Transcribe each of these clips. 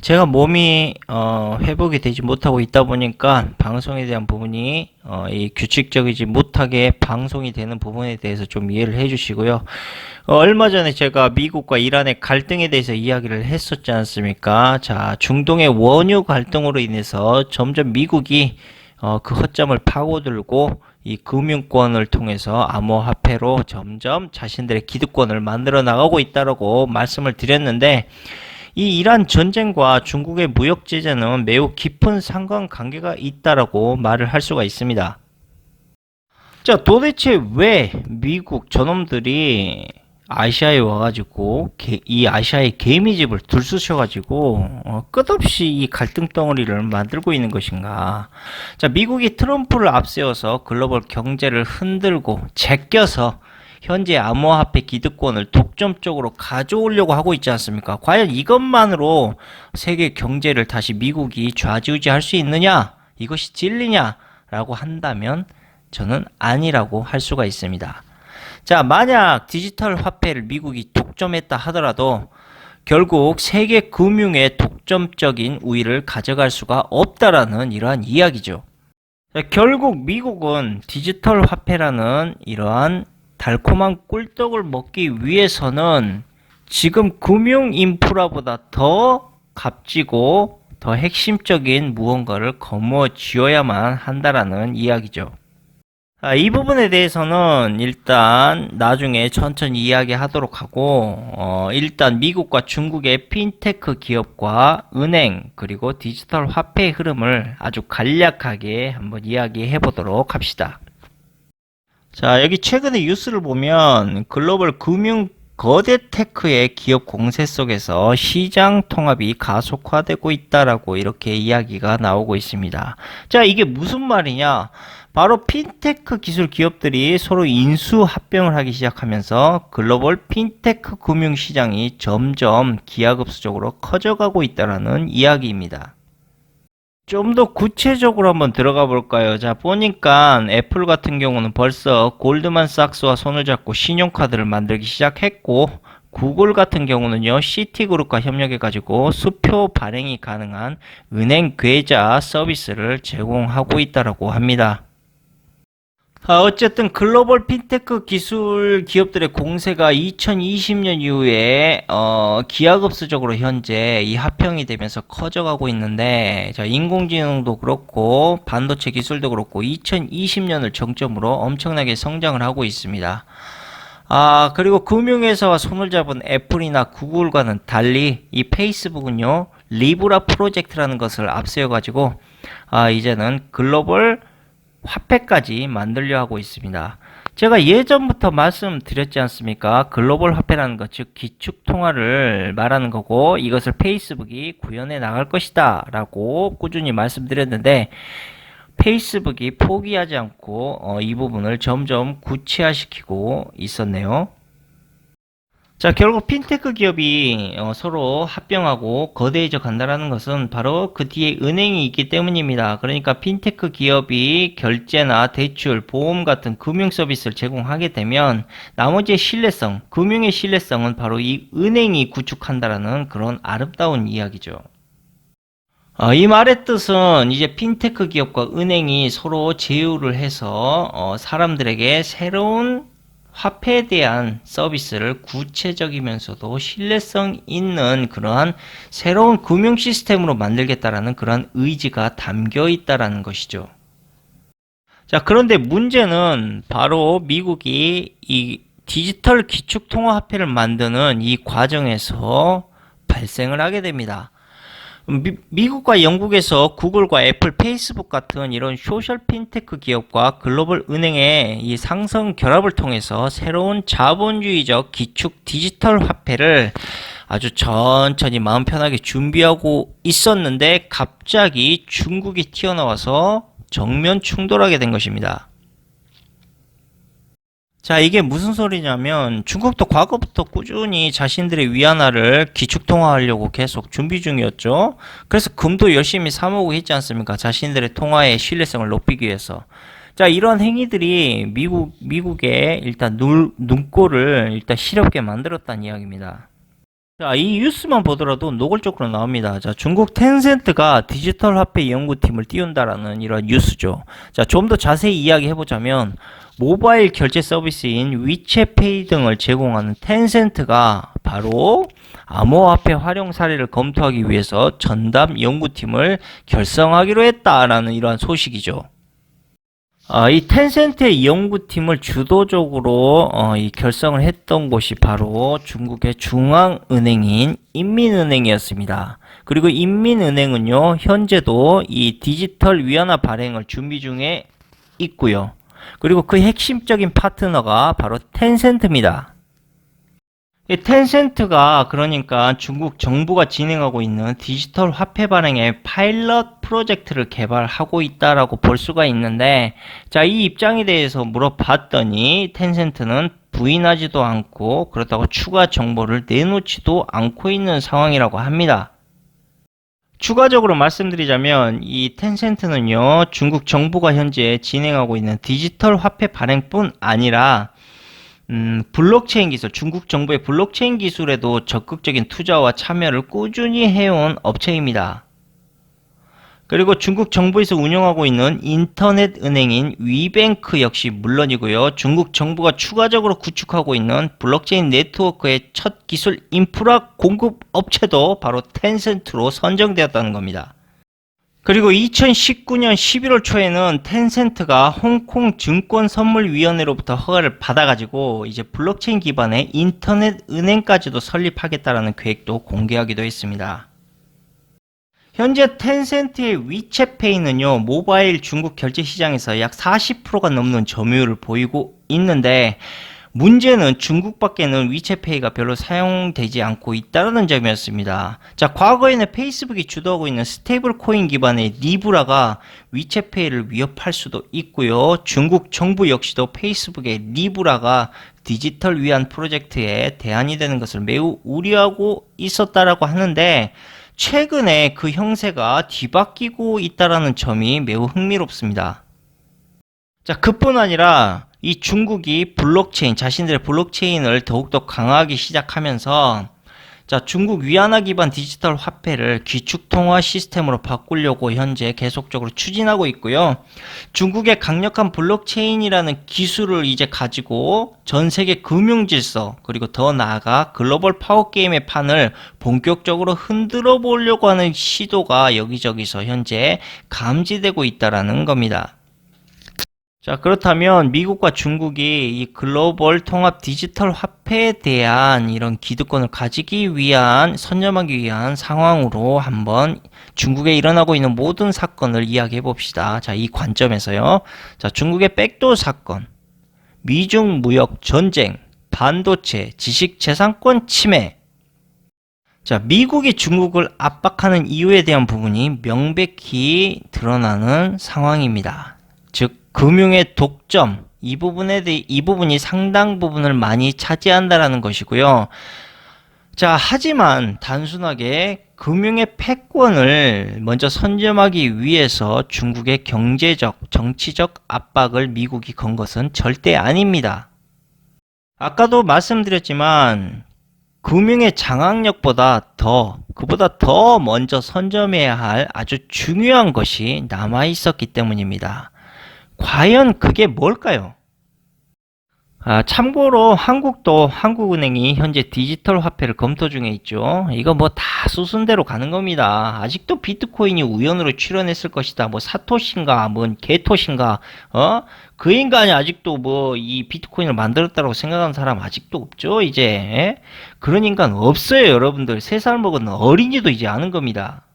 제가 몸이 회복이 되지 못하고 있다 보니까 방송에 대한 부분이 이 규칙적이지 못하게 방송이 되는 부분에 대해서 좀 이해를 해 주시고요. 얼마 전에 제가 미국과 이란의 갈등에 대해서 이야기를 했었지 않습니까? 자, 중동의 원유 갈등으로 인해서 점점 미국이 그 허점을 파고들고 이 금융권을 통해서 암호화폐로 점점 자신들의 기득권을 만들어 나가고 있다라고 말씀을 드렸는데, 이 이란 전쟁과 중국의 무역 제재는 매우 깊은 상관관계가 있다라고 말을 할 수가 있습니다. 자, 도대체 왜 미국 저놈들이 아시아에 와가지고 이 아시아에 개미집을 들쑤셔가지고 끝없이 이 갈등 덩어리를 만들고 있는 것인가? 자, 미국이 트럼프를 앞세워서 글로벌 경제를 흔들고 제껴서 현재 암호화폐 기득권을 독점적으로 가져오려고 하고 있지 않습니까? 과연 이것만으로 세계 경제를 다시 미국이 좌지우지할 수 있느냐? 이것이 진리냐? 라고 한다면 저는 아니라고 할 수가 있습니다. 자, 만약 디지털 화폐를 미국이 독점했다 하더라도 결국 세계 금융의 독점적인 우위를 가져갈 수가 없다라는 이러한 이야기죠. 자, 결국 미국은 디지털 화폐라는 이러한 달콤한 꿀떡을 먹기 위해서는 지금 금융 인프라보다 더 값지고 더 핵심적인 무언가를 거머쥐어야만 한다라는 이야기죠. 이 부분에 대해서는 일단 나중에 천천히 이야기하도록 하고, 일단 미국과 중국의 핀테크 기업과 은행 그리고 디지털 화폐의 흐름을 아주 간략하게 한번 이야기해 보도록 합시다. 자, 여기 최근에 뉴스를 보면 글로벌 금융 거대 테크의 기업 공세 속에서 시장 통합이 가속화되고 있다라고 이렇게 이야기가 나오고 있습니다. 자, 이게 무슨 말이냐? 바로 핀테크 기술 기업들이 서로 인수 합병을 하기 시작하면서 글로벌 핀테크 금융 시장이 점점 기하급수적으로 커져가고 있다라는 이야기입니다. 좀 더 구체적으로 한번 들어가 볼까요? 자, 보니까 애플 같은 경우는 벌써 골드만삭스와 손을 잡고 신용카드를 만들기 시작했고, 구글 같은 경우는요, 시티그룹과 협력해가지고 수표 발행이 가능한 은행 계좌 서비스를 제공하고 있다고 합니다. 어쨌든 글로벌 핀테크 기술 기업들의 공세가 2020년 이후에 기하급수적으로 현재 이 합병이 되면서 커져가고 있는데, 자, 인공지능도 그렇고 반도체 기술도 그렇고 2020년을 정점으로 엄청나게 성장을 하고 있습니다. 그리고 금융회사와 손을 잡은 애플이나 구글과는 달리 이 페이스북은요, 리브라 프로젝트라는 것을 앞세워가지고 이제는 글로벌 화폐까지 만들려 하고 있습니다. 제가 예전부터 말씀드렸지 않습니까? 글로벌 화폐라는 것, 즉 기축통화를 말하는 거고, 이것을 페이스북이 구현해 나갈 것이다 라고 꾸준히 말씀드렸는데, 페이스북이 포기하지 않고 이 부분을 점점 구체화시키고 있었네요. 자, 결국 핀테크 기업이 서로 합병하고 거대해져 간다라는 것은 바로 그 뒤에 은행이 있기 때문입니다. 그러니까 핀테크 기업이 결제나 대출, 보험 같은 금융 서비스를 제공하게 되면 나머지의 신뢰성, 금융의 신뢰성은 바로 이 은행이 구축한다라는 그런 아름다운 이야기죠. 이 말의 뜻은 이제 핀테크 기업과 은행이 서로 제휴를 해서 사람들에게 새로운 화폐에 대한 서비스를 구체적이면서도 신뢰성 있는 그러한 새로운 금융 시스템으로 만들겠다라는 그러한 의지가 담겨 있다라는 것이죠. 자, 그런데 문제는 바로 미국이 이 디지털 기축통화화폐를 만드는 이 과정에서 발생을 하게 됩니다. 미국과 영국에서 구글과 애플, 페이스북 같은 이런 소셜 핀테크 기업과 글로벌 은행의 이 상성 결합을 통해서 새로운 자본주의적 기축 디지털 화폐를 아주 천천히 마음 편하게 준비하고 있었는데, 갑자기 중국이 튀어나와서 정면 충돌하게 된 것입니다. 자, 이게 무슨 소리냐면 중국도 과거부터 꾸준히 자신들의 위안화를 기축통화하려고 계속 준비 중이었죠. 그래서 금도 열심히 사모으고 있지 않습니까? 자신들의 통화의 신뢰성을 높이기 위해서. 자, 이러한 행위들이 미국의 일단 눈꼴을 일단 시렵게 만들었다는 이야기입니다. 자, 이 뉴스만 보더라도 노골적으로 나옵니다. 자, 중국 텐센트가 디지털 화폐 연구팀을 띄운다라는 이런 뉴스죠. 자, 좀 더 자세히 이야기해보자면, 모바일 결제 서비스인 위챗페이 등을 제공하는 텐센트가 바로 암호화폐 활용 사례를 검토하기 위해서 전담 연구팀을 결성하기로 했다라는 이러한 소식이죠. 이 텐센트의 연구팀을 주도적으로 이 결성을 했던 곳이 바로 중국의 중앙은행인 인민은행이었습니다. 그리고 인민은행은요, 현재도 이 디지털 위안화 발행을 준비 중에 있고요. 그리고 그 핵심적인 파트너가 바로 텐센트입니다. 이 텐센트가 그러니까 중국 정부가 진행하고 있는 디지털 화폐 발행의 파일럿 프로젝트를 개발하고 있다라고 볼 수가 있는데, 자, 이 입장에 대해서 물어봤더니 텐센트는 부인하지도 않고 그렇다고 추가 정보를 내놓지도 않고 있는 상황이라고 합니다. 추가적으로 말씀드리자면 이 텐센트는요, 중국 정부가 현재 진행하고 있는 디지털 화폐 발행뿐 아니라 블록체인 기술, 중국 정부의 블록체인 기술에도 적극적인 투자와 참여를 꾸준히 해온 업체입니다. 그리고 중국 정부에서 운영하고 있는 인터넷 은행인 위뱅크 역시 물론이고요. 중국 정부가 추가적으로 구축하고 있는 블록체인 네트워크의 첫 기술 인프라 공급 업체도 바로 텐센트로 선정되었다는 겁니다. 그리고 2019년 11월 초에는 텐센트가 홍콩 증권선물위원회로부터 허가를 받아가지고 이제 블록체인 기반의 인터넷 은행까지도 설립하겠다라는 계획도 공개하기도 했습니다. 현재 텐센트의 위챗페이는요, 모바일 중국 결제 시장에서 약 40%가 넘는 점유율을 보이고 있는데, 문제는 중국밖에는 위챗페이가 별로 사용되지 않고 있다는 점이었습니다. 자, 과거에는 페이스북이 주도하고 있는 스테이블 코인 기반의 리브라가 위챗페이를 위협할 수도 있고요. 중국 정부 역시도 페이스북의 리브라가 디지털 위안 프로젝트에 대안이 되는 것을 매우 우려하고 있었다라고 하는데, 최근에 그 형세가 뒤바뀌고 있다는 점이 매우 흥미롭습니다. 자, 그뿐 아니라 이 중국이 블록체인, 자신들의 블록체인을 더욱더 강화하기 시작하면서, 자, 중국 위안화 기반 디지털 화폐를 기축통화 시스템으로 바꾸려고 현재 계속적으로 추진하고 있고요. 중국의 강력한 블록체인이라는 기술을 이제 가지고 전 세계 금융 질서, 그리고 더 나아가 글로벌 파워게임의 판을 본격적으로 흔들어 보려고 하는 시도가 여기저기서 현재 감지되고 있다라는 겁니다. 자, 그렇다면 미국과 중국이 이 글로벌 통합 디지털 화폐에 대한 이런 기득권을 가지기 위한, 선점하기 위한 상황으로 한번 중국에 일어나고 있는 모든 사건을 이야기해 봅시다. 자, 이 관점에서요. 자, 중국의 백도 사건, 미중 무역 전쟁, 반도체, 지식재산권 침해. 자, 미국이 중국을 압박하는 이유에 대한 부분이 명백히 드러나는 상황입니다. 즉, 금융의 독점, 이 부분이 상당 부분을 많이 차지한다라는 것이고요. 자, 하지만 단순하게 금융의 패권을 먼저 선점하기 위해서 중국의 경제적, 정치적 압박을 미국이 건 것은 절대 아닙니다. 아까도 말씀드렸지만 금융의 장악력보다 그보다 더 먼저 선점해야 할 아주 중요한 것이 남아 있었기 때문입니다. 과연 그게 뭘까요? 참고로 한국도 한국은행이 현재 디지털 화폐를 검토 중에 있죠. 이거 뭐 다 수순대로 가는 겁니다. 아직도 비트코인이 우연으로 출현했을 것이다. 뭐 사토신가, 뭔 개토신가, 그 인간이 아직도 뭐 이 비트코인을 만들었다고 생각하는 사람 아직도 없죠, 이제. 그런 인간 없어요, 여러분들. 3살 먹은 어린이도 이제 아는 겁니다.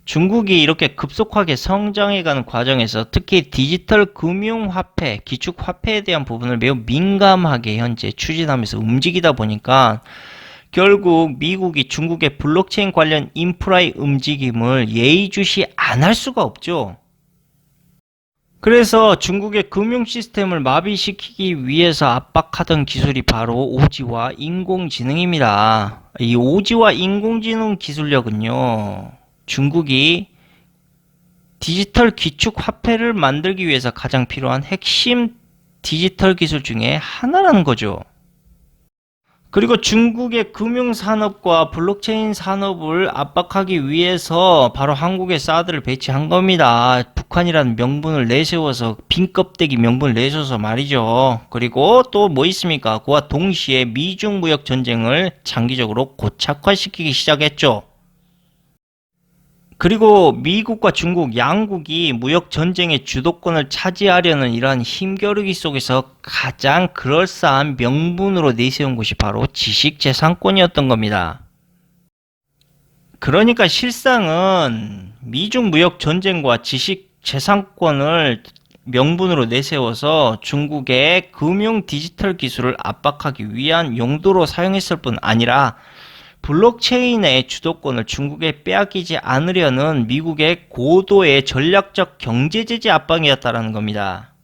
중국이 이렇게 급속하게 성장해가는 과정에서 특히 디지털 금융화폐, 기축화폐에 대한 부분을 매우 민감하게 현재 추진하면서 움직이다 보니까 결국 미국이 중국의 블록체인 관련 인프라의 움직임을 예의주시 안 할 수가 없죠. 그래서 중국의 금융 시스템을 마비시키기 위해서 압박하던 기술이 바로 오지와 인공지능입니다. 이 오지와 인공지능 기술력은요, 중국이 디지털 기축 화폐를 만들기 위해서 가장 필요한 핵심 디지털 기술 중에 하나라는 거죠. 그리고 중국의 금융산업과 블록체인 산업을 압박하기 위해서 바로 한국에 사드를 배치한 겁니다. 북한이라는 명분을 내세워서 빈 껍데기 명분을 내세워서 말이죠. 그리고 또 뭐 있습니까? 그와 동시에 미중 무역 전쟁을 장기적으로 고착화시키기 시작했죠. 그리고 미국과 중국 양국이 무역 전쟁의 주도권을 차지하려는 이러한 힘겨루기 속에서 가장 그럴싸한 명분으로 내세운 것이 바로 지식재산권이었던 겁니다. 그러니까 실상은 미중 무역 전쟁과 지식재산권을 명분으로 내세워서 중국의 금융 디지털 기술을 압박하기 위한 용도로 사용했을 뿐 아니라 블록체인의 주도권을 중국에 빼앗기지 않으려는 미국의 고도의 전략적 경제제재 압박이었다는 겁니다.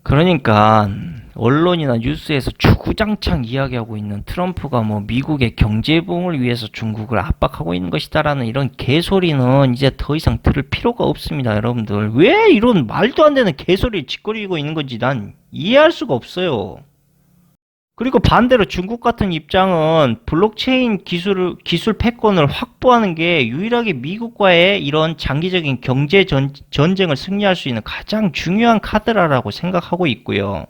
그러니까 언론이나 뉴스에서 주구장창 이야기하고 있는 트럼프가 뭐 미국의 경제부흥을 위해서 중국을 압박하고 있는 것이다라는 이런 개소리는 이제 더 이상 들을 필요가 없습니다, 여러분들. 왜 이런 말도 안 되는 개소리를 짓거리고 있는 건지 난 이해할 수가 없어요. 그리고 반대로 중국 같은 입장은 블록체인 기술 패권을 확보하는 게 유일하게 미국과의 이런 장기적인 경제 전쟁을 승리할 수 있는 가장 중요한 카드라고 생각하고 있고요.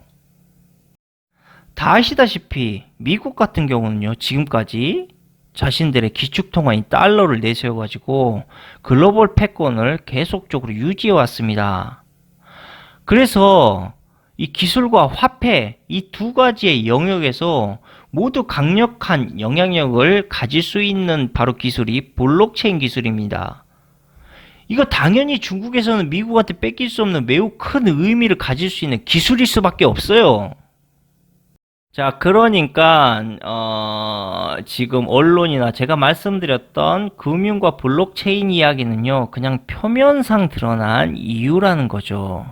다 아시다시피 미국 같은 경우는요, 지금까지 자신들의 기축통화인 달러를 내세워가지고 글로벌 패권을 계속적으로 유지해 왔습니다. 그래서 이 기술과 화폐, 이 두 가지의 영역에서 모두 강력한 영향력을 가질 수 있는 바로 기술이 블록체인 기술입니다. 이거 당연히 중국에서는 미국한테 뺏길 수 없는 매우 큰 의미를 가질 수 있는 기술일 수밖에 없어요. 자, 그러니까 지금 언론이나 제가 말씀드렸던 금융과 블록체인 이야기는요, 그냥 표면상 드러난 이유라는 거죠.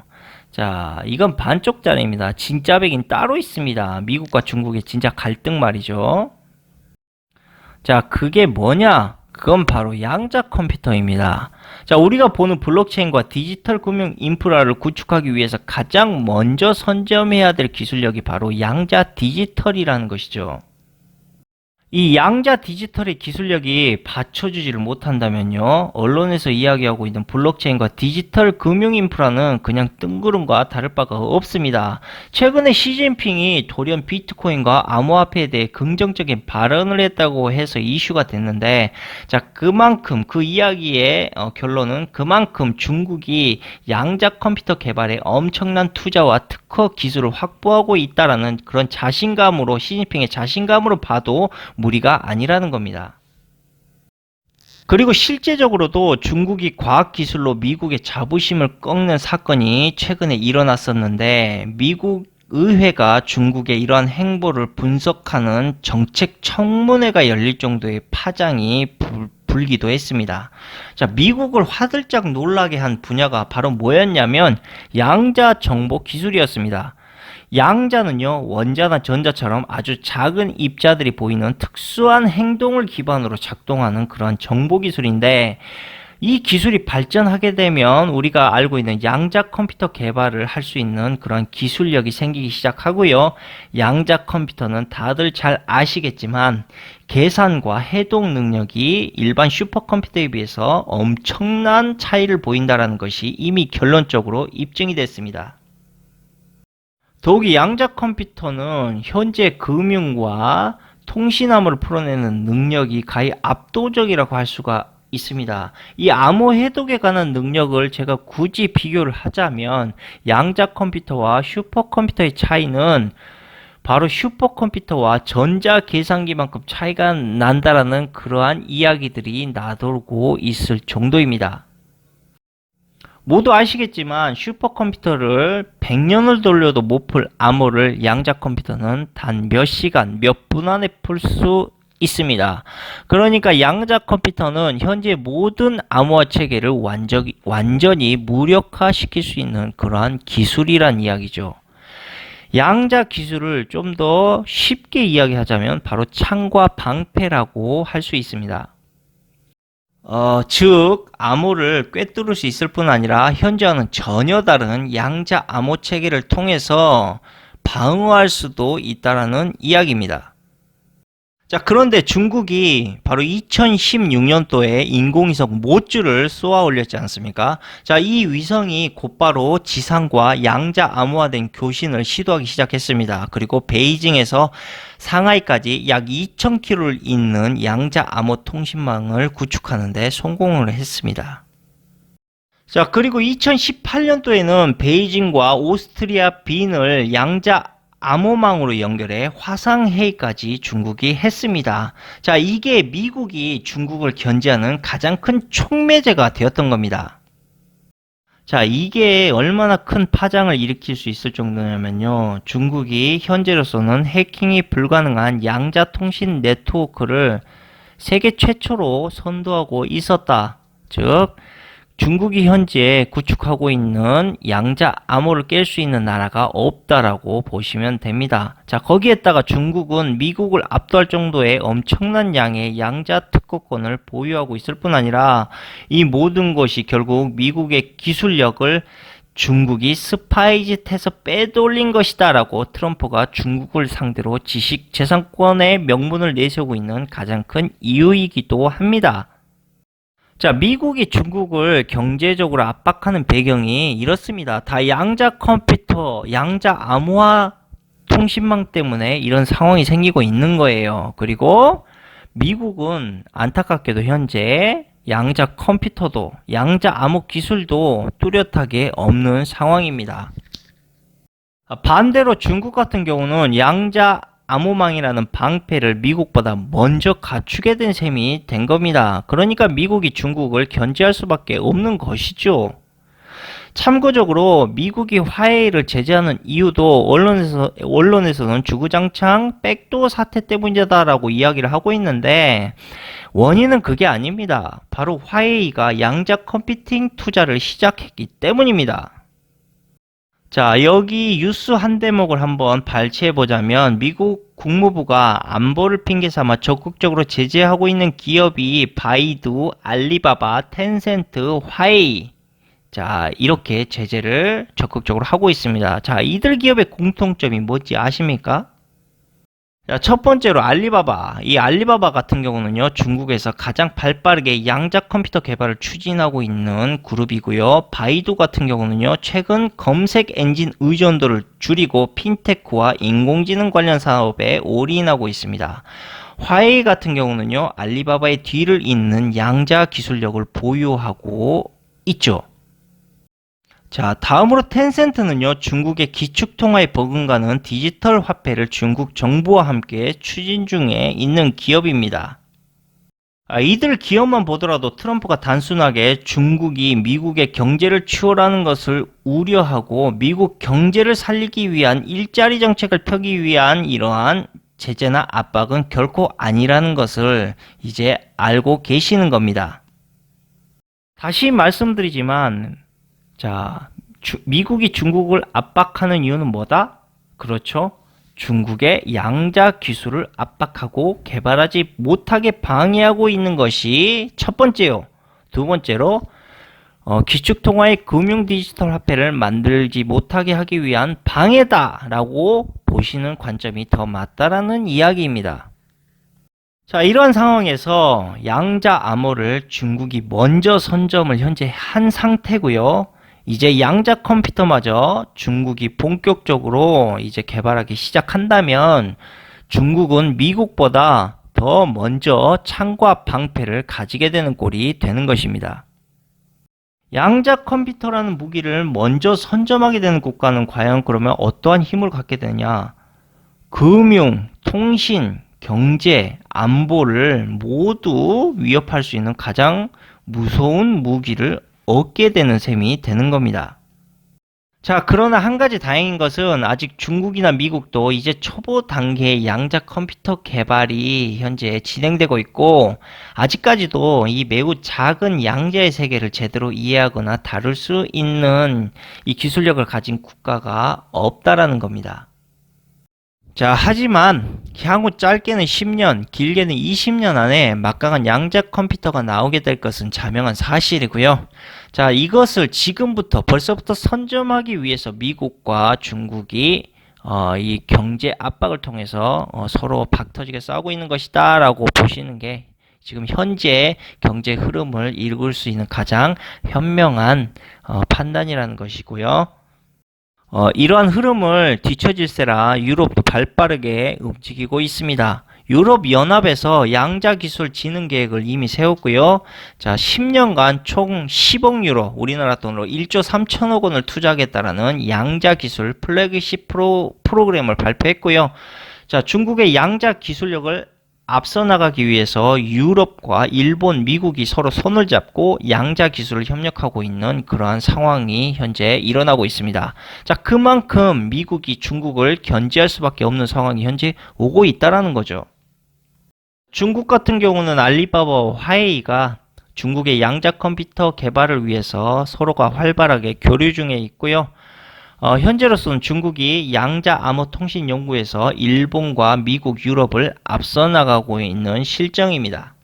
자, 이건 반쪽짜리입니다. 진짜 백인 따로 있습니다. 미국과 중국의 진짜 갈등 말이죠. 자, 그게 뭐냐? 그건 바로 양자 컴퓨터입니다. 자, 우리가 보는 블록체인과 디지털 금융 인프라를 구축하기 위해서 가장 먼저 선점해야 될 기술력이 바로 양자 디지털이라는 것이죠. 이 양자 디지털의 기술력이 받쳐주지를 못한다면요, 언론에서 이야기하고 있는 블록체인과 디지털 금융 인프라는 그냥 뜬구름과 다를 바가 없습니다. 최근에 시진핑이 돌연 비트코인과 암호화폐에 대해 긍정적인 발언을 했다고 해서 이슈가 됐는데, 자, 그만큼 그 이야기의 결론은 그만큼 중국이 양자 컴퓨터 개발에 엄청난 투자와 특허 기술을 확보하고 있다라는 그런 자신감으로, 시진핑의 자신감으로 봐도 무리가 아니라는 겁니다. 그리고 실제적으로도 중국이 과학기술로 미국의 자부심을 꺾는 사건이 최근에 일어났었는데, 미국 의회가 중국의 이러한 행보를 분석하는 정책 청문회가 열릴 정도의 파장이 불기도 했습니다. 자, 미국을 화들짝 놀라게 한 분야가 바로 뭐였냐면 양자 정보 기술이었습니다. 양자는요, 원자나 전자처럼 아주 작은 입자들이 보이는 특수한 행동을 기반으로 작동하는 그런 정보기술인데, 이 기술이 발전하게 되면 우리가 알고 있는 양자 컴퓨터 개발을 할 수 있는 그런 기술력이 생기기 시작하고요. 양자 컴퓨터는 다들 잘 아시겠지만 계산과 해독 능력이 일반 슈퍼컴퓨터에 비해서 엄청난 차이를 보인다는 것이 이미 결론적으로 입증이 됐습니다. 더욱이 양자 컴퓨터는 현재 금융과 통신암호를 풀어내는 능력이 가히 압도적이라고 할 수가 있습니다. 이 암호 해독에 관한 능력을 제가 굳이 비교를 하자면 양자 컴퓨터와 슈퍼컴퓨터의 차이는 바로 슈퍼컴퓨터와 전자계산기만큼 차이가 난다라는 그러한 이야기들이 나돌고 있을 정도입니다. 모두 아시겠지만 슈퍼컴퓨터를 100년을 돌려도 못 풀 암호를 양자 컴퓨터는 단 몇 시간, 몇 분 안에 풀 수 있습니다. 그러니까 양자 컴퓨터는 현재 모든 암호화 체계를 완전히 무력화시킬 수 있는 그러한 기술이란 이야기죠. 양자 기술을 좀 더 쉽게 이야기하자면 바로 창과 방패라고 할 수 있습니다. 즉 암호를 꿰뚫을 수 있을 뿐 아니라 현재와는 전혀 다른 양자 암호 체계를 통해서 방어할 수도 있다라는 이야기입니다. 자, 그런데 중국이 바로 2016년도에 인공위성 모주를 쏘아 올렸지 않습니까? 자, 이 위성이 곧바로 지상과 양자 암호화된 교신을 시도하기 시작했습니다. 그리고 베이징에서 상하이까지 약 2000km를 잇는 양자 암호 통신망을 구축하는 데 성공을 했습니다. 자, 그리고 2018년도에는 베이징과 오스트리아 빈을 양자 암호망으로 연결해 화상회의까지 중국이 했습니다. 자, 이게 미국이 중국을 견제하는 가장 큰 촉매제가 되었던 겁니다. 자, 이게 얼마나 큰 파장을 일으킬 수 있을 정도냐면요. 중국이 현재로서는 해킹이 불가능한 양자통신 네트워크를 세계 최초로 선도하고 있었다. 즉, 중국이 현재 구축하고 있는 양자 암호를 깰 수 있는 나라가 없다라고 보시면 됩니다. 자, 거기에다가 중국은 미국을 압도할 정도의 엄청난 양의 양자 특허권을 보유하고 있을 뿐 아니라 이 모든 것이 결국 미국의 기술력을 중국이 스파이짓해서 빼돌린 것이다 라고 트럼프가 중국을 상대로 지식재산권의 명분을 내세우고 있는 가장 큰 이유이기도 합니다. 자, 미국이 중국을 경제적으로 압박하는 배경이 이렇습니다. 다 양자 컴퓨터, 양자 암호화 통신망 때문에 이런 상황이 생기고 있는 거예요. 그리고 미국은 안타깝게도 현재 양자 컴퓨터도, 양자 암호 기술도 뚜렷하게 없는 상황입니다. 반대로 중국 같은 경우는 양자 암호망이라는 방패를 미국보다 먼저 갖추게 된 셈이 된 겁니다. 그러니까 미국이 중국을 견제할 수밖에 없는 것이죠. 참고적으로 미국이 화웨이를 제재하는 이유도 언론에서는 주구장창 백도어 사태 때문이다라고 이야기를 하고 있는데 원인은 그게 아닙니다. 바로 화웨이가 양자 컴퓨팅 투자를 시작했기 때문입니다. 자, 여기 뉴스 한 대목을 한번 발췌해 보자면 미국 국무부가 안보를 핑계 삼아 적극적으로 제재하고 있는 기업이 바이두, 알리바바, 텐센트, 화웨이. 자, 이렇게 제재를 적극적으로 하고 있습니다. 자, 이들 기업의 공통점이 뭔지 아십니까? 자, 첫 번째로 알리바바. 이 알리바바 같은 경우는요, 중국에서 가장 발빠르게 양자 컴퓨터 개발을 추진하고 있는 그룹이고요. 바이두 같은 경우는요, 최근 검색 엔진 의존도를 줄이고 핀테크와 인공지능 관련 사업에 올인하고 있습니다. 화웨이 같은 경우는요, 알리바바의 뒤를 잇는 양자 기술력을 보유하고 있죠. 자, 다음으로 텐센트는요, 중국의 기축통화에 버금가는 디지털 화폐를 중국 정부와 함께 추진 중에 있는 기업입니다. 이들 기업만 보더라도 트럼프가 단순하게 중국이 미국의 경제를 추월하는 것을 우려하고 미국 경제를 살리기 위한 일자리 정책을 펴기 위한 이러한 제재나 압박은 결코 아니라는 것을 이제 알고 계시는 겁니다. 다시 말씀드리지만 자, 미국이 중국을 압박하는 이유는 뭐다? 그렇죠. 중국의 양자 기술을 압박하고 개발하지 못하게 방해하고 있는 것이 첫 번째요. 두 번째로 기축통화의 금융 디지털 화폐를 만들지 못하게 하기 위한 방해다라고 보시는 관점이 더 맞다라는 이야기입니다. 자, 이러한 상황에서 양자 암호를 중국이 먼저 선점을 현재 한 상태고요. 이제 양자 컴퓨터마저 중국이 본격적으로 이제 개발하기 시작한다면 중국은 미국보다 더 먼저 창과 방패를 가지게 되는 꼴이 되는 것입니다. 양자 컴퓨터라는 무기를 먼저 선점하게 되는 국가는 과연 그러면 어떠한 힘을 갖게 되냐? 금융, 통신, 경제, 안보를 모두 위협할 수 있는 가장 무서운 무기를 얻게 되는 셈이 되는 겁니다. 자, 그러나 한 가지 다행인 것은 아직 중국이나 미국도 이제 초보 단계의 양자 컴퓨터 개발이 현재 진행되고 있고 아직까지도 이 매우 작은 양자의 세계를 제대로 이해하거나 다룰 수 있는 이 기술력을 가진 국가가 없다라는 겁니다. 자, 하지만 향후 짧게는 10년, 길게는 20년 안에 막강한 양자 컴퓨터가 나오게 될 것은 자명한 사실이고요. 자, 이것을 지금부터 벌써부터 선점하기 위해서 미국과 중국이 이 경제 압박을 통해서 서로 박터지게 싸우고 있는 것이다라고 보시는 게 지금 현재 경제 흐름을 읽을 수 있는 가장 현명한 판단이라는 것이고요. 이러한 흐름을 뒤처질세라 유럽도 발빠르게 움직이고 있습니다. 유럽연합에서 양자기술 진흥 계획을 이미 세웠고요. 자, 10년간 총 10억 유로, 우리나라 돈으로 1조 3천억 원을 투자하겠다라는 양자기술 플래그십 프로그램을 발표했고요. 자, 중국의 양자기술력을 앞서 나가기 위해서 유럽과 일본, 미국이 서로 손을 잡고 양자 기술을 협력하고 있는 그러한 상황이 현재 일어나고 있습니다. 자, 그만큼 미국이 중국을 견제할 수밖에 없는 상황이 현재 오고 있다라는 거죠. 중국 같은 경우는 알리바바와 화웨이가 중국의 양자 컴퓨터 개발을 위해서 서로가 활발하게 교류 중에 있고요. 현재로서는 중국이 양자 암호 통신 연구에서 일본과 미국, 유럽을 앞서 나가고 있는 실정입니다.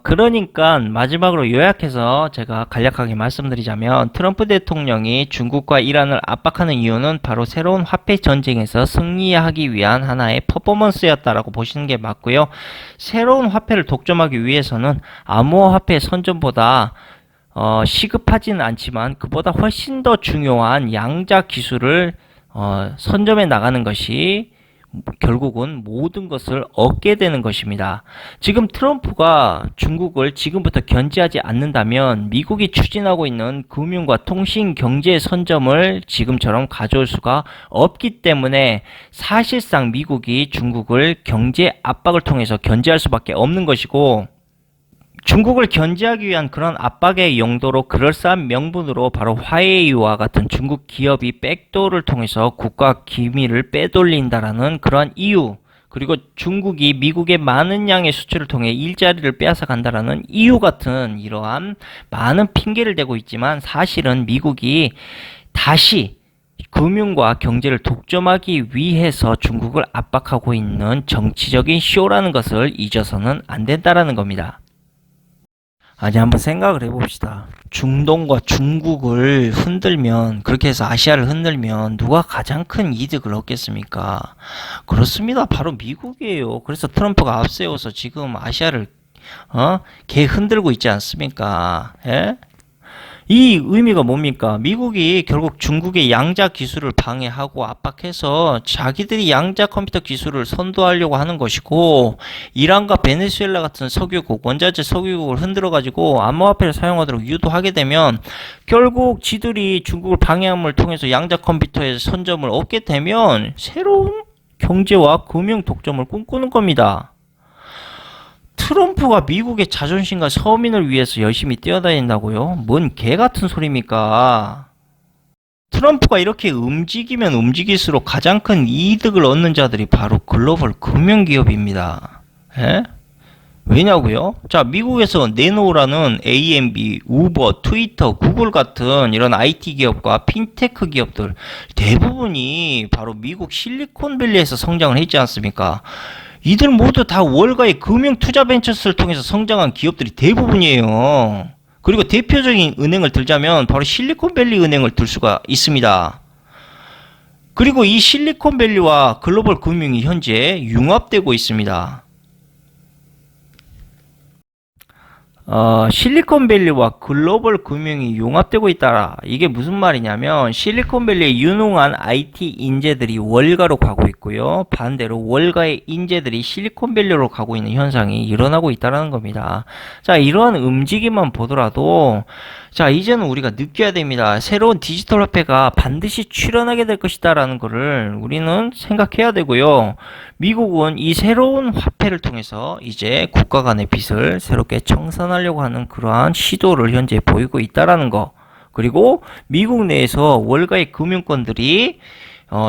그러니까 마지막으로 요약해서 제가 간략하게 말씀드리자면 트럼프 대통령이 중국과 이란을 압박하는 이유는 바로 새로운 화폐 전쟁에서 승리하기 위한 하나의 퍼포먼스였다라고 보시는 게 맞고요. 새로운 화폐를 독점하기 위해서는 암호화폐 선점보다 시급하지는 않지만 그보다 훨씬 더 중요한 양자 기술을 선점해 나가는 것이 결국은 모든 것을 얻게 되는 것입니다. 지금 트럼프가 중국을 지금부터 견제하지 않는다면 미국이 추진하고 있는 금융과 통신 경제 선점을 지금처럼 가져올 수가 없기 때문에 사실상 미국이 중국을 경제 압박을 통해서 견제할 수밖에 없는 것이고, 중국을 견제하기 위한 그런 압박의 용도로 그럴싸한 명분으로 바로 화웨이와 같은 중국 기업이 백도어를 통해서 국가 기밀을 빼돌린다라는 그러한 이유, 그리고 중국이 미국의 많은 양의 수출을 통해 일자리를 빼앗아 간다라는 이유 같은 이러한 많은 핑계를 대고 있지만, 사실은 미국이 다시 금융과 경제를 독점하기 위해서 중국을 압박하고 있는 정치적인 쇼라는 것을 잊어서는 안 된다라는 겁니다. 아니, 한번 생각을 해봅시다. 중동과 중국을 흔들면, 그렇게 해서 아시아를 흔들면 누가 가장 큰 이득을 얻겠습니까? 그렇습니다. 바로 미국이에요. 그래서 트럼프가 앞세워서 지금 아시아를 개 흔들고 있지 않습니까? 예? 이 의미가 뭡니까? 미국이 결국 중국의 양자 기술을 방해하고 압박해서 자기들이 양자 컴퓨터 기술을 선도하려고 하는 것이고, 이란과 베네수엘라 같은 석유국, 원자재 석유국을 흔들어가지고 암호화폐를 사용하도록 유도하게 되면 결국 지들이 중국을 방해함을 통해서 양자 컴퓨터의 선점을 얻게 되면 새로운 경제와 금융 독점을 꿈꾸는 겁니다. 트럼프가 미국의 자존심과 서민을 위해서 열심히 뛰어다닌다고요? 뭔 개같은 소리입니까? 트럼프가 이렇게 움직이면 움직일수록 가장 큰 이득을 얻는 자들이 바로 글로벌 금융기업입니다. 예? 왜냐고요? 자, 미국에서 내놓으라는 AMB, 우버, 트위터, 구글 같은 이런 IT 기업과 핀테크 기업들 대부분이 바로 미국 실리콘밸리에서 성장을 했지 않습니까? 이들 모두 다 월가의 금융투자벤처스를 통해서 성장한 기업들이 대부분이에요. 그리고 대표적인 은행을 들자면 바로 실리콘밸리 은행을 들 수가 있습니다. 그리고 이 실리콘밸리와 글로벌 금융이 현재 융합되고 있습니다. 실리콘밸리와 글로벌 금융이 융합되고 있다. 이게 무슨 말이냐면 실리콘밸리의 유능한 IT 인재들이 월가로 가고 있고요. 반대로 월가의 인재들이 실리콘밸리로 가고 있는 현상이 일어나고 있다는 겁니다. 자, 이러한 움직임만 보더라도 자, 이제는 우리가 느껴야 됩니다. 새로운 디지털 화폐가 반드시 출현하게 될 것이다 라는 것을 우리는 생각해야 되고요. 미국은 이 새로운 화폐를 통해서 이제 국가 간의 빚을 새롭게 청산하려고 하는 그러한 시도를 현재 보이고 있다라는 거. 그리고 미국 내에서 월가의 금융권들이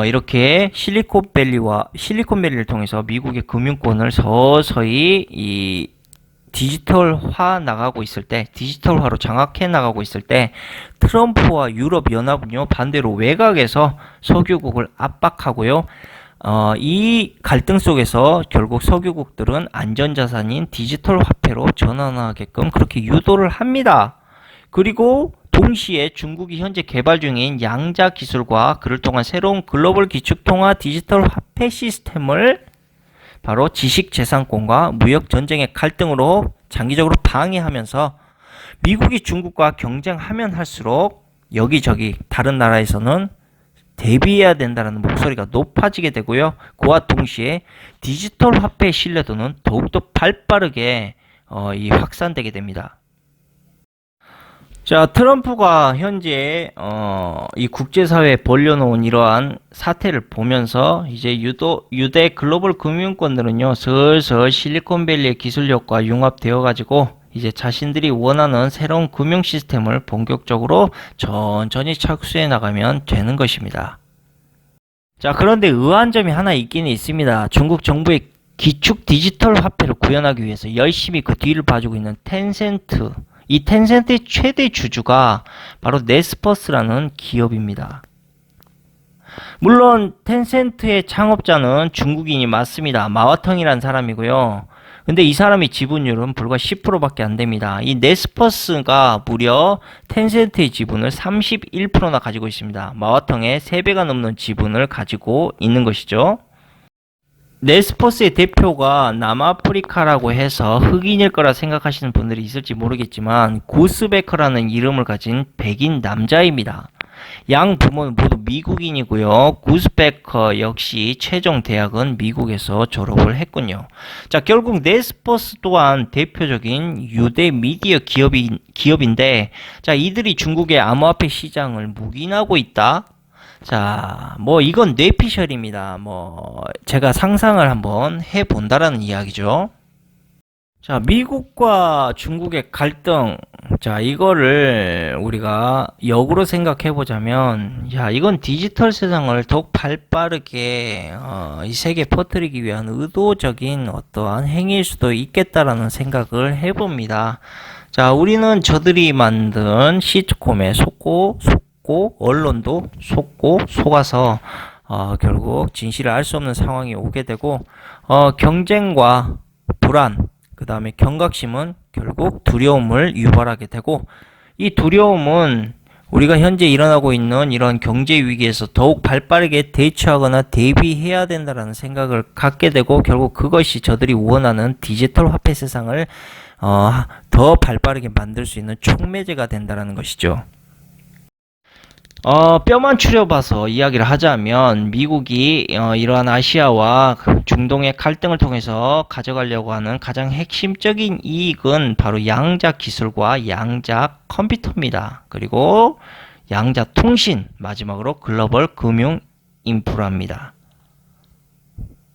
이렇게 실리콘밸리를 통해서 미국의 금융권을 서서히 디지털화 나가고 있을 때, 디지털화로 장악해 나가고 있을 때, 트럼프와 유럽 연합은요, 반대로 외곽에서 석유국을 압박하고요. 이 갈등 속에서 결국 석유국들은 안전자산인 디지털 화폐로 전환하게끔 그렇게 유도를 합니다. 그리고 동시에 중국이 현재 개발 중인 양자 기술과 그를 통한 새로운 글로벌 기축통화 디지털 화폐 시스템을 바로 지식재산권과 무역 전쟁의 갈등으로 장기적으로 방해하면서 미국이 중국과 경쟁하면 할수록 여기저기 다른 나라에서는 대비해야 된다는 목소리가 높아지게 되고요. 그와 동시에 디지털 화폐의 신뢰도는 더욱더 발빠르게 확산되게 됩니다. 자, 트럼프가 현재 이 국제사회에 벌려놓은 이러한 사태를 보면서 이제 유대 글로벌 금융권들은요 슬슬 실리콘밸리의 기술력과 융합되어 가지고 이제 자신들이 원하는 새로운 금융 시스템을 본격적으로 천천히 착수해 나가면 되는 것입니다. 자, 그런데 의아한 점이 하나 있기는 있습니다. 중국 정부의 기축 디지털 화폐를 구현하기 위해서 열심히 그 뒤를 봐주고 있는 텐센트, 이 텐센트의 최대 주주가 바로 네스퍼스라는 기업입니다. 물론 텐센트의 창업자는 중국인이 맞습니다. 마와텅이라는 사람이고요. 근데 이 사람의 지분율은 불과 10%밖에 안 됩니다. 이 네스퍼스가 무려 텐센트의 지분을 31%나 가지고 있습니다. 마와텅의 3배가 넘는 지분을 가지고 있는 것이죠. 네스퍼스의 대표가 남아프리카라고 해서 흑인일 거라 생각하시는 분들이 있을지 모르겠지만 구스베커라는 이름을 가진 백인 남자입니다. 양 부모는 모두 미국인이고요. 구스베커 역시 최종 대학은 미국에서 졸업을 했군요. 자, 결국 네스퍼스 또한 대표적인 유대 미디어 기업인데, 자, 이들이 중국의 암호화폐 시장을 묵인하고 있다. 자, 뭐 이건 뇌피셜입니다. 뭐 제가 상상을 한번 해본다라는 이야기죠. 자, 미국과 중국의 갈등, 자, 이거를 우리가 역으로 생각해 보자면, 야, 이건 디지털 세상을 더욱 발빠르게 이 세계에 퍼뜨리기 위한 의도적인 어떠한 행위일 수도 있겠다라는 생각을 해봅니다. 자, 우리는 저들이 만든 시트콤에 속고 언론도 속아서 결국 진실을 알 수 없는 상황이 오게 되고 경쟁과 불안, 그 다음에 경각심은 결국 두려움을 유발하게 되고, 이 두려움은 우리가 현재 일어나고 있는 이런 경제 위기에서 더욱 발빠르게 대처하거나 대비해야 된다는 생각을 갖게 되고, 결국 그것이 저들이 원하는 디지털 화폐 세상을 더 발빠르게 만들 수 있는 촉매제가 된다는 것이죠. 뼈만 추려봐서 이야기를 하자면 미국이 이러한 아시아와 중동의 갈등을 통해서 가져가려고 하는 가장 핵심적인 이익은 바로 양자 기술과 양자 컴퓨터입니다. 그리고 양자 통신, 마지막으로 글로벌 금융 인프라입니다.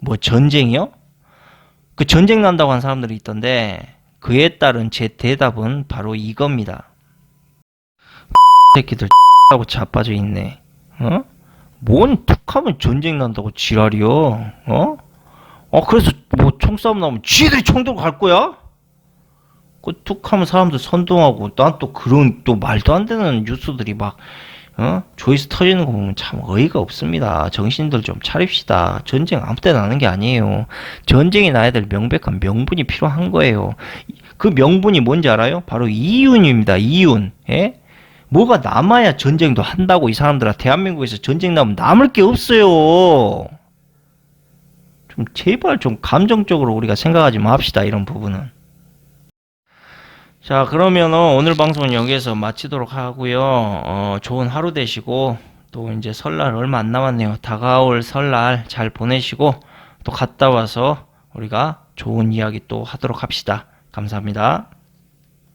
뭐 전쟁이요? 그 전쟁 난다고 하는 사람들이 있던데 그에 따른 제 대답은 바로 이겁니다. 새끼들 하고 자빠져 있네. 뭔 툭하면 전쟁 난다고 지랄이요. 그래서 뭐 총싸움 나오면 쥐들이 총 들고 갈 거야? 그 툭하면 사람들 선동하고 난 또 그런 또 말도 안 되는 뉴스들이 막 조회수 터지는 거 보면 참 어이가 없습니다. 정신들 좀 차립시다. 전쟁 아무 때나 나는 게 아니에요. 전쟁이 나야 될 명백한 명분이 필요한 거예요. 그 명분이 뭔지 알아요? 바로 이윤입니다. 이윤. 예? 뭐가 남아야 전쟁도 한다고. 이 사람들아, 대한민국에서 전쟁 나면 남을 게 없어요. 좀 제발 좀 감정적으로 우리가 생각하지 맙시다, 이런 부분은. 자, 그러면은 오늘 방송은 여기에서 마치도록 하고요. 좋은 하루 되시고, 또 이제 설날 얼마 안 남았네요. 다가올 설날 잘 보내시고, 또 갔다 와서 우리가 좋은 이야기 또 하도록 합시다. 감사합니다.